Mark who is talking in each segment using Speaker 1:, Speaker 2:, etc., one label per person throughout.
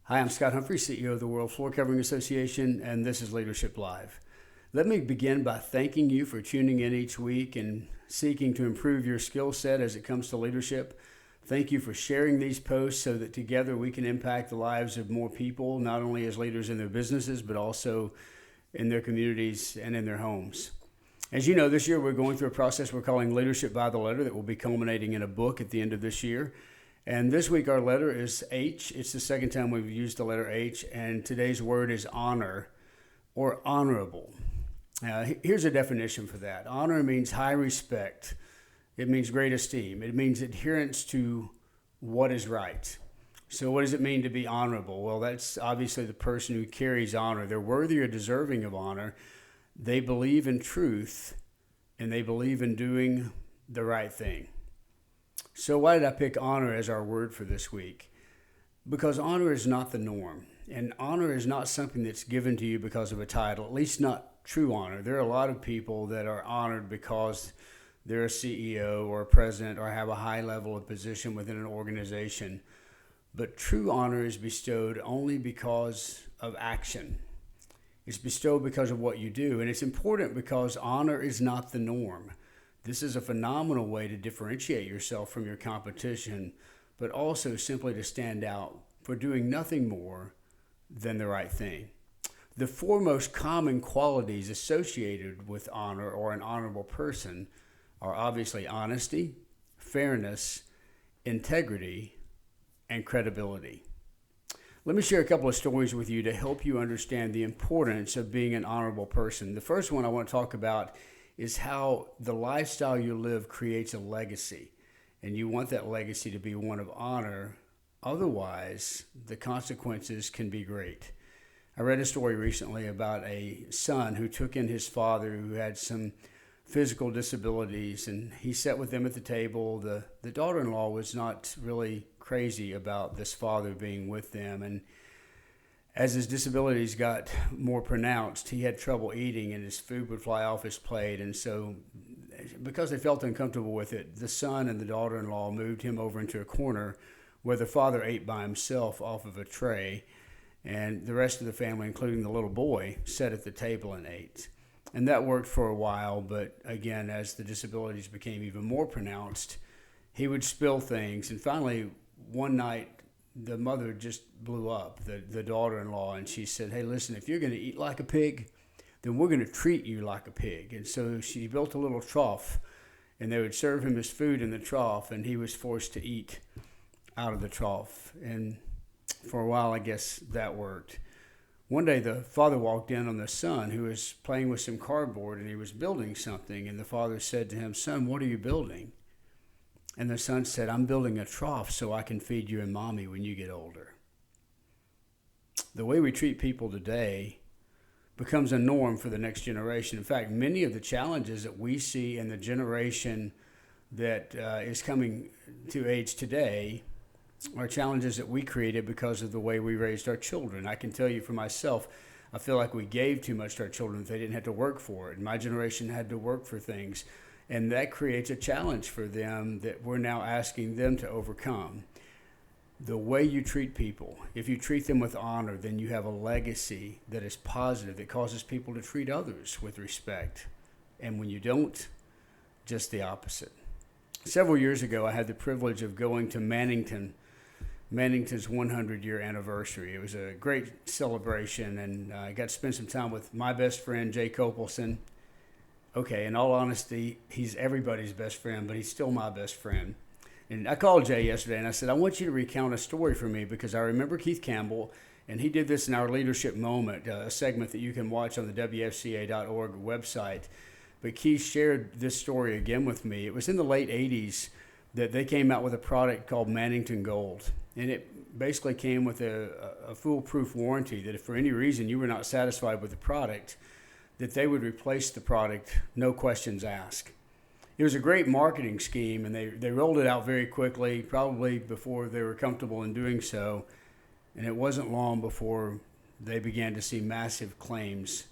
Speaker 1: Hi, I'm Scott Humphrey, CEO of the World Floor Covering Association, and this is Leadership Live. Let me begin by thanking you for tuning in each week and seeking to improve your skill set as it comes to leadership. Thank you for sharing these posts so that together we can impact the lives of more people, not only as leaders in their businesses, but also in their communities and in their homes. As you know, this year we're going through a process we're calling Leadership by the Letter that will be culminating in a book at the end of this year. And this week our letter is H. It's the second time we've used the letter H, and today's word is honor or honorable. Here's a definition for that. Honor means high respect. It means great esteem. It means adherence to what is right. So what does it mean to be honorable? Well, that's obviously the person who carries honor. They're worthy or deserving of honor. They believe in truth, and they believe in doing the right thing. So why did I pick honor as our word for this week? Because honor is not the norm, and honor is not something that's given to you because of a title, at least not true honor. There are a lot of people that are honored because they're a CEO or a president or have a high level of position within an organization. But true honor is bestowed only because of action. It's bestowed because of what you do, and it's important because honor is not the norm. This is a phenomenal way to differentiate yourself from your competition, but also simply to stand out for doing nothing more than the right thing. The four most common qualities associated with honor or an honorable person are obviously honesty, fairness, integrity, and credibility. Let me share a couple of stories with you to help you understand the importance of being an honorable person. The first one I want to talk about is how the lifestyle you live creates a legacy, and you want that legacy to be one of honor. Otherwise, the consequences can be great. I read a story recently about a son who took in his father who had some physical disabilities, and he sat with them at the table. The daughter-in-law was not really crazy about this father being with them, and as his disabilities got more pronounced, he had trouble eating and his food would fly off his plate. And so because they felt uncomfortable with it, the son and the daughter-in-law moved him over into a corner where the father ate by himself off of a tray. And the rest of the family, including the little boy, sat at the table and ate. And that worked for a while, but again, as the disabilities became even more pronounced, he would spill things. And finally, one night, the mother just blew up, the daughter-in-law, and she said, hey, listen, if you're going to eat like a pig, then we're going to treat you like a pig. And so she built a little trough, and they would serve him his food in the trough, and he was forced to eat out of the trough. And for a while, I guess that worked. One day, the father walked in on the son who was playing with some cardboard, and he was building something, and the father said to him, son, what are you building? And the son said, I'm building a trough so I can feed you and mommy when you get older. The way we treat people today becomes a norm for the next generation. In fact, many of the challenges that we see in the generation that is coming to age today are challenges that we created because of the way we raised our children. I can tell you for myself, I feel like we gave too much to our children that they didn't have to work for it. My generation had to work for things. And that creates a challenge for them that we're now asking them to overcome. The way you treat people, if you treat them with honor, then you have a legacy that is positive, that causes people to treat others with respect. And when you don't, just the opposite. Several years ago, I had the privilege of going to Mannington's 100-year anniversary. It was a great celebration, and I got to spend some time with my best friend, Jay Copelson. Okay, in all honesty, he's everybody's best friend, but he's still my best friend. And I called Jay yesterday, and I said, I want you to recount a story for me because I remember Keith Campbell, and he did this in our Leadership Moment, a segment that you can watch on the WFCA.org website. But Keith shared this story again with me. It was in the late 80s that they came out with a product called Mannington Gold. And it basically came with a foolproof warranty that if for any reason you were not satisfied with the product, that they would replace the product, no questions asked. It was a great marketing scheme, and they rolled it out very quickly, probably before they were comfortable in doing so. And it wasn't long before they began to see massive claims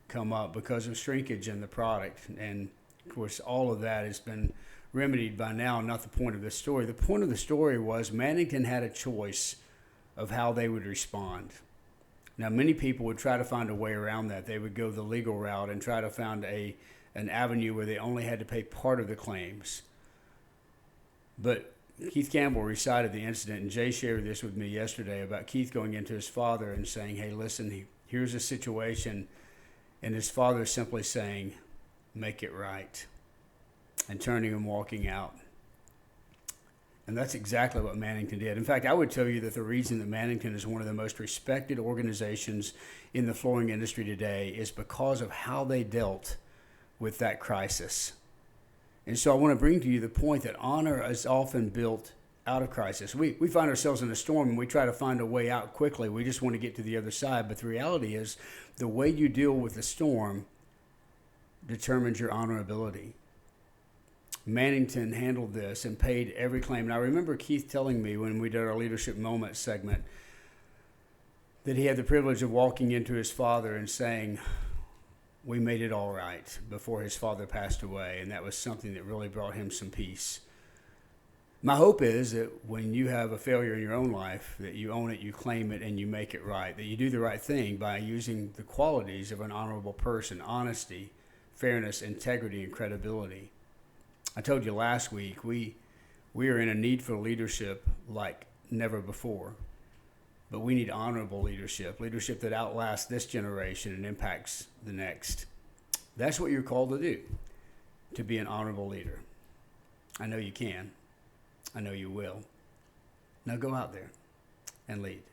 Speaker 1: come up because of shrinkage in the product. And, of course, all of that has been remedied by now, not the point of this story. The point of the story was Mannington had a choice of how they would respond. Now, many people would try to find a way around that. They would go the legal route and try to find an avenue where they only had to pay part of the claims. But Keith Campbell recited the incident, and Jay shared this with me yesterday about Keith going into his father and saying, hey, listen, here's a situation, and his father simply saying, make it right, and turning and walking out. And that's exactly what Mannington did. In fact, I would tell you that the reason that Mannington is one of the most respected organizations in the flooring industry today is because of how they dealt with that crisis. And so I want to bring to you the point that honor is often built out of crisis. We find ourselves in a storm and we try to find a way out quickly. We just want to get to the other side. But the reality is the way you deal with the storm determines your honorability. Mannington handled this and paid every claim. And I remember Keith telling me when we did our Leadership Moments segment that he had the privilege of walking into his father and saying, we made it all right before his father passed away. And that was something that really brought him some peace. My hope is that when you have a failure in your own life, that you own it, you claim it, and you make it right, that you do the right thing by using the qualities of an honorable person: honesty, fairness, integrity, and credibility. I told you last week, we are in a need for leadership like never before. But we need honorable leadership that outlasts this generation and impacts the next. That's what you're called to do, to be an honorable leader. I know you can. I know you will. Now go out there and lead.